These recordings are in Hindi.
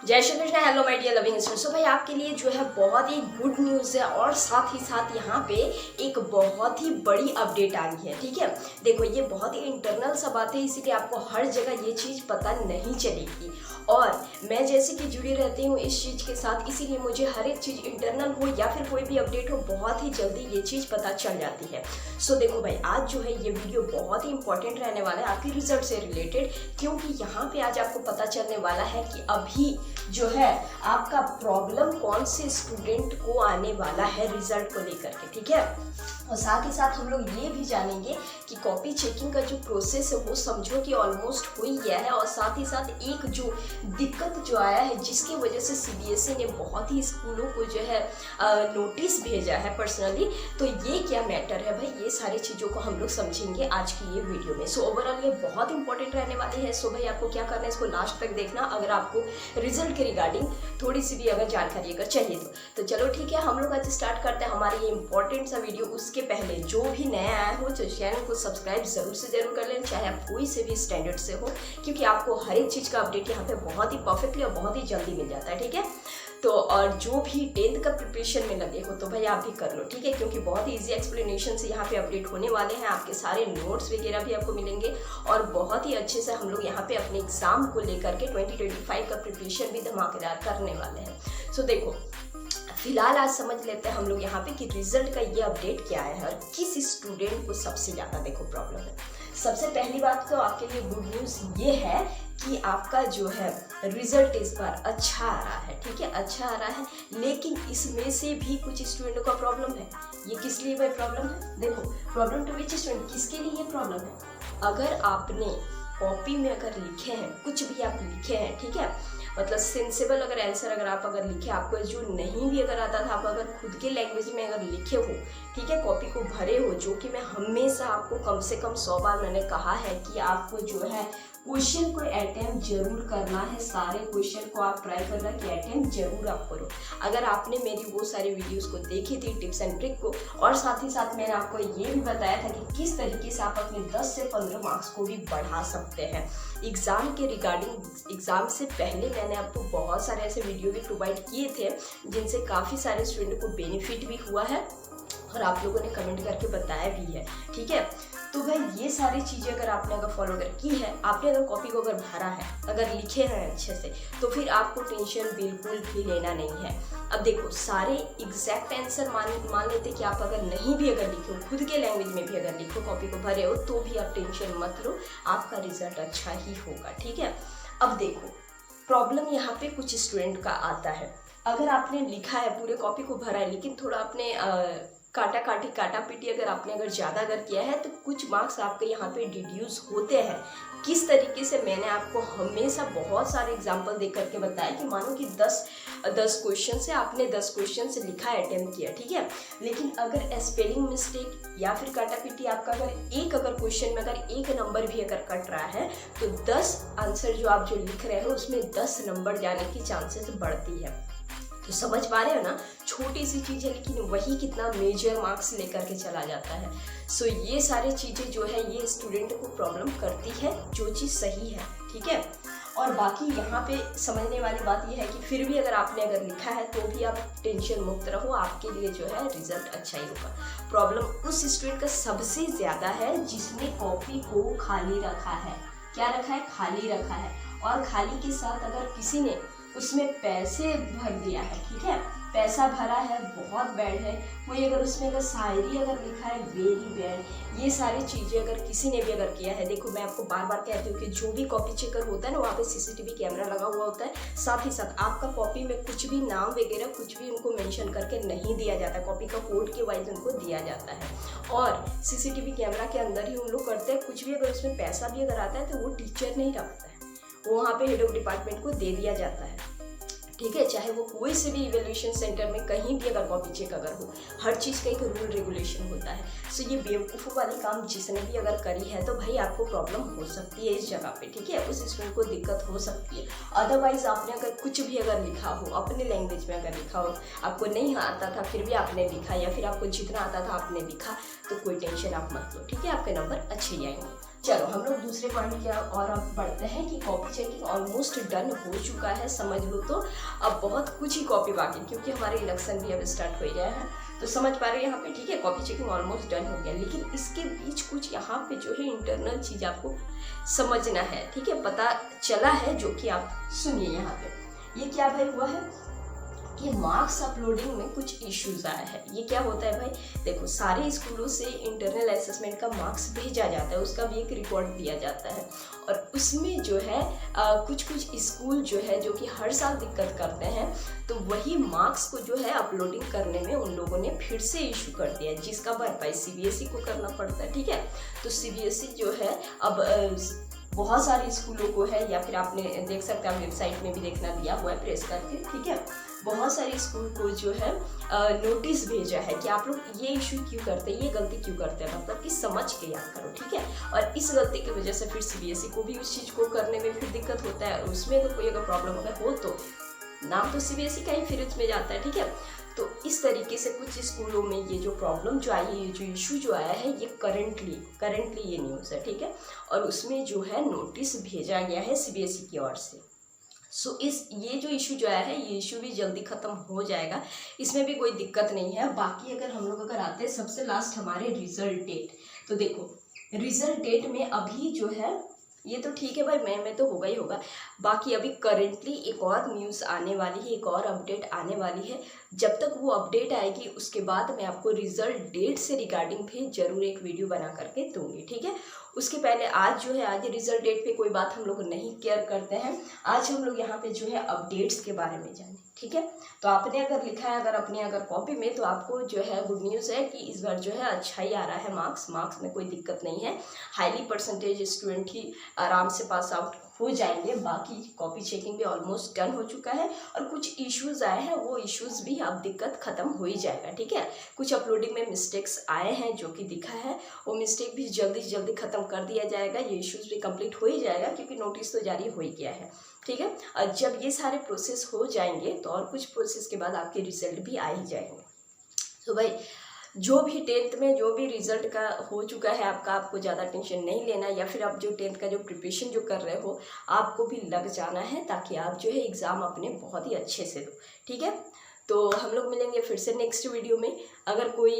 जय Shri Krishna. Hello my dear loving students. So भाई आपके लिए जो है बहुत ही गुड न्यूज़ है और साथ ही साथ यहाँ पे एक बहुत ही बड़ी अपडेट आ गई है। ठीक है, देखो ये बहुत ही इंटरनल सा बात है, इसीलिए आपको हर जगह ये चीज़ पता नहीं चलेगी और मैं जैसे कि जुड़ी रहती हूँ इस चीज़ के साथ, इसीलिए मुझे हर एक चीज़ इंटरनल हो या फिर कोई भी अपडेट हो बहुत ही जल्दी ये चीज़ पता चल जाती है। सो देखो भाई आज जो है ये वीडियो बहुत ही इंपॉर्टेंट रहने वाला है आपके रिजल्ट से रिलेटेड, क्योंकि यहाँ पे आज आपको पता चलने वाला है कि अभी जो है आपका प्रॉब्लम कौन से स्टूडेंट को आने वाला है रिजल्ट को लेकर के। ठीक है, और साथ ही साथ हम लोग ये भी जानेंगे कि कॉपी चेकिंग का जो प्रोसेस है वो समझो कि ऑलमोस्ट हो ही गया है, और साथ ही साथ एक जो दिक्कत जो आया है जिसकी वजह से सीबीएसई ने बहुत ही स्कूलों को जो है नोटिस भेजा है पर्सनली, तो ये क्या मैटर है भाई, ये सारी चीज़ों को हम लोग समझेंगे आज की ये वीडियो में। सो ओवरऑल ये बहुत इंपॉर्टेंट रहने वाली है। सो भाई आपको क्या करना है, इसको लास्ट तक देखना अगर आपको रिजल्ट के रिगार्डिंग थोड़ी सी भी अगर जानकारी अगर चाहिए तो चलो ठीक है, हम लोग आज स्टार्ट करते हैं हमारे ये इंपॉर्टेंट सा वीडियो। उसके पहले जो भी नया आया हो तो चैनल को सब्सक्राइब जरूर से जरूर कर लें, चाहे आप कोई से भी स्टैंडर्ड से हो, क्योंकि आपको हर एक चीज़ का अपडेट यहाँ पे बहुत ही परफेक्टली और बहुत ही जल्दी मिल जाता है। ठीक है, तो और जो भी 10th का प्रिपरेशन में लगे हो तो भाई आप भी कर लो। ठीक है, क्योंकि बहुत ही ईजी एक्सप्लेनेशन से यहाँ पे अपडेट होने वाले हैं, आपके सारे नोट्स वगैरह भी आपको मिलेंगे और बहुत ही अच्छे से हम लोग यहाँ पे अपने एग्जाम को लेकर के 2025 का प्रिपरेशन भी धमाकेदार करने वाले हैं। सो देखो फिलहाल आज समझ लेते हैं हम लोग यहाँ पे कि रिजल्ट का ये अपडेट क्या है और किस स्टूडेंट को सबसे ज़्यादा देखो प्रॉब्लम है। सबसे पहली बात तो आपके लिए गुड न्यूज़ ये है कि आपका जो है रिजल्ट इस बार अच्छा आ रहा है। ठीक है, अच्छा आ रहा है, लेकिन इसमें से भी कुछ स्टूडेंटों का प्रॉब्लम है। ये किस लिए भाई प्रॉब्लम है, देखो प्रॉब्लम टू विच स्टूडेंट, किसके लिए ये प्रॉब्लम है। अगर आपने कॉपी में अगर लिखे हैं, कुछ भी आप लिखे हैं, ठीक है, मतलब सेंसेबल अगर आंसर अगर आप अगर लिखे, आपको जो नहीं भी अगर आता था आप अगर खुद के लैंग्वेज में अगर लिखे हो, ठीक है, कॉपी को भरे हो, जो कि मैं हमेशा आपको कम से कम 100 बार मैंने कहा है कि आपको जो है क्वेश्चन को अटेम्प्ट जरूर करना है, सारे क्वेश्चन को आप ट्राई करना कि अटेम्प्ट जरूर आप करो। अगर आपने मेरी वो सारी वीडियोस को देखी थी टिप्स एंड ट्रिक को, और साथ ही साथ मैंने आपको ये भी बताया था कि किस तरीके से आप अपने 10 से 15 मार्क्स को भी बढ़ा सकते हैं एग्ज़ाम के रिगार्डिंग। एग्ज़ाम से पहले मैंने आपको बहुत सारे ऐसे वीडियो भी प्रोवाइड किए थे जिनसे काफ़ी सारे स्टूडेंट को बेनिफिट भी हुआ है और आप लोगों ने कमेंट करके बताया भी है। ठीक है, तो भाई ये सारी चीज़ें अगर आपने अगर फॉलो अगर की है, आपने अगर कॉपी को अगर भरा है, अगर लिखे हैं अच्छे से, तो फिर आपको टेंशन बिल्कुल भी लेना नहीं है। अब देखो सारे एग्जैक्ट आंसर मान लेते कि आप अगर नहीं भी अगर लिखे हो, खुद के लैंग्वेज में भी अगर लिखो, कॉपी को भरे हो, तो भी आप टेंशन मत लो, आपका रिजल्ट अच्छा ही होगा। ठीक है, अब देखो प्रॉब्लम यहाँ पे कुछ स्टूडेंट का आता है, अगर आपने लिखा है पूरे कॉपी को भरा है, लेकिन थोड़ा आपने काटा पीटी अगर आपने अगर ज़्यादा अगर किया है तो कुछ मार्क्स आपके यहाँ पे डिड्यूस होते हैं। किस तरीके से, मैंने आपको हमेशा बहुत सारे एग्जांपल दे करके बताया कि मानो कि 10 क्वेश्चन से आपने 10 क्वेश्चन से लिखा है, अटेम्प्ट किया, ठीक है, लेकिन अगर स्पेलिंग मिस्टेक या फिर काटा पीटी आपका अगर क्वेश्चन में अगर एक नंबर भी अगर कट रहा है तो 10 आंसर जो आप जो लिख रहे हो उसमें 10 नंबर जाने की चांसेस बढ़ती है। तो समझ पा रहे हो ना, छोटी सी चीज़ है लेकिन वही कितना मेजर मार्क्स लेकर के चला जाता है। सो ये सारी चीज़ें जो है ये स्टूडेंट को प्रॉब्लम करती है, जो चीज़ सही है। ठीक है, और बाकी यहाँ पे समझने वाली बात ये है कि फिर भी अगर आपने अगर लिखा है तो भी आप टेंशन मुक्त रहो, आपके लिए जो है रिजल्ट अच्छा ही होगा। प्रॉब्लम उस स्टूडेंट का सबसे ज़्यादा है जिसने कॉपी को खाली रखा है। क्या रखा है, खाली रखा है, और खाली के साथ अगर किसी ने उसमें पैसे भर दिया है, ठीक है, पैसा भरा है, बहुत बैड है। कोई अगर उसमें अगर शायरी अगर लिखा है, वेरी बैड। ये सारी चीज़ें अगर किसी ने भी अगर किया है, देखो मैं आपको बार बार कहती हूँ कि जो भी कॉपी चेकर होता है ना, वहाँ पे सीसीटीवी कैमरा लगा हुआ होता है। साथ ही साथ आपका कॉपी में कुछ भी नाम वगैरह कुछ भी उनको मेंशन करके नहीं दिया जाता, कॉपी का कोड के वाइज उनको दिया जाता है, और सीसीटीवी कैमरा के अंदर ही उन लोग करते हैं। कुछ भी अगर उसमें पैसा भी अगर आता है तो वो टीचर नहीं रखता है, वो वहाँ पे हेड ऑफ डिपार्टमेंट को दे दिया जाता है। ठीक है, चाहे वो कोई से भी इवेल्यूएशन सेंटर में कहीं भी अगर कॉपी चेक अगर हो, हर चीज़ का एक रूल रेगुलेशन होता है। सो ये बेवकूफ़ों वाली काम जिसने भी अगर करी है तो भाई आपको प्रॉब्लम हो सकती है इस जगह पे। ठीक है, उस स्टूडेंट को दिक्कत हो सकती है। अदरवाइज आपने अगर कुछ भी अगर लिखा हो, अपने लैंग्वेज में अगर लिखा हो, आपको नहीं आता था फिर भी आपने लिखा, या फिर आपको जितना आता था आपने लिखा, तो कोई टेंशन आप मत लो। ठीक है, आपके नंबर अच्छे ही आएंगे। चलो हम लोग दूसरे पॉइंट की और अब बढ़ते हैं कि कॉपी चेकिंग ऑलमोस्ट डन हो चुका है, समझ लो। तो अब बहुत कुछ ही कॉपी बाकी, क्योंकि हमारे इलेक्शन भी अब स्टार्ट हो गया है, तो समझ पा रहे हैं यहाँ पे, ठीक है। कॉपी चेकिंग ऑलमोस्ट डन हो गया, लेकिन इसके बीच कुछ यहाँ पे जो है इंटरनल चीज़ आपको समझना है, ठीक है। पता चला है जो कि आप सुनिए यहाँ पे। ये क्या भाई हुआ है कि मार्क्स अपलोडिंग में कुछ इश्यूज आया है। ये क्या होता है भाई, देखो सारे स्कूलों से इंटरनल असेसमेंट का मार्क्स भेजा जाता है, उसका भी एक रिकॉर्ड दिया जाता है, और उसमें जो है कुछ स्कूल जो है जो कि हर साल दिक्कत करते हैं, तो वही मार्क्स को जो है अपलोडिंग करने में उन लोगों ने फिर से इशू कर दिया है, जिसका भरपाई सीबीएसई को करना पड़ता है, ठीक है। तो सीबीएसई जो है अब बहुत सारे स्कूलों को है, या फिर आपने देख सकते हैं वेबसाइट में भी देखना दिया हुआ है प्रेस करके, ठीक है। बहुत सारे स्कूल को जो है नोटिस भेजा है कि आप लोग ये इशू क्यों करते हैं, ये गलती क्यों करते हैं, मतलब कि समझ के याद करो, ठीक है। और इस गलती की वजह से फिर सीबीएसई को भी उस चीज़ को करने में फिर दिक्कत होता है, और उसमें तो कोई अगर प्रॉब्लम अगर हो तो नाम तो सीबीएसई का ही फिर उसमें जाता है, ठीक है। तो इस तरीके से कुछ स्कूलों में ये जो प्रॉब्लम जो आई है, ये जो इशू जो आया है, ये करंटली ये न्यूज़ है, ठीक है। और उसमें जो है नोटिस भेजा गया है सीबीएसई की ओर से। सो ये जो इशू जो आया है, ये इशू भी जल्दी ख़त्म हो जाएगा, इसमें भी कोई दिक्कत नहीं है। बाकी अगर हम लोग अगर आते हैं सबसे लास्ट हमारे रिजल्ट डेट, तो देखो रिजल्ट डेट में अभी जो है ये तो ठीक है भाई, मैं तो होगा ही होगा। बाकी अभी करेंटली एक और न्यूज़ आने वाली है, एक और अपडेट आने वाली है। जब तक वो अपडेट आएगी उसके बाद मैं आपको रिजल्ट डेट से रिगार्डिंग भी ज़रूर एक वीडियो बना करके दूंगी, ठीक है। उसके पहले आज जो है, आज रिजल्ट डेट पे कोई बात हम लोग नहीं केयर करते हैं, आज हम लोग यहाँ पे जो है अपडेट्स के बारे में जाने, ठीक है। तो आपने अगर लिखा है अपनी कॉपी में, तो आपको जो है गुड न्यूज़ है कि इस बार जो है अच्छा ही आ रहा है मार्क्स में कोई दिक्कत नहीं है। हाईली परसेंटेज स्टूडेंट ही आराम से पास आउट हो जाएंगे। बाकी कॉपी चेकिंग भी ऑलमोस्ट डन हो चुका है, और कुछ इश्यूज आए हैं, वो इश्यूज भी अब दिक्कत ख़त्म हो ही जाएगा, ठीक है। कुछ अपलोडिंग में मिस्टेक्स आए हैं जो कि दिखा है, वो मिस्टेक भी जल्दी से जल्दी ख़त्म कर दिया जाएगा, ये इश्यूज भी कंप्लीट हो ही जाएगा, क्योंकि नोटिस तो जारी हो ही गया है, ठीक है। और जब ये सारे प्रोसेस हो जाएंगे तो और कुछ प्रोसेस के बाद आपके रिजल्ट भी आ ही जाएंगे। तो भाई जो भी 10th में जो भी रिजल्ट का हो चुका है आपका, आपको ज़्यादा टेंशन नहीं लेना, या फिर आप जो 10th का जो प्रिपरेशन जो कर रहे हो, आपको भी लग जाना है, ताकि आप जो है एग्ज़ाम अपने बहुत ही अच्छे से दो, ठीक है। तो हम लोग मिलेंगे फिर से नेक्स्ट वीडियो में। अगर कोई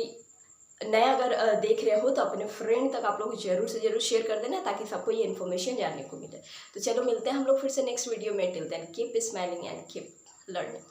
नया अगर देख रहे हो तो अपने फ्रेंड तक आप लोग जरूर से जरूर शेयर कर देना, ताकि सबको ये इन्फॉर्मेशन जानने को मिले। तो चलो मिलते हैं हम लोग फिर से नेक्स्ट वीडियो में। Till then keep smiling and keep learning.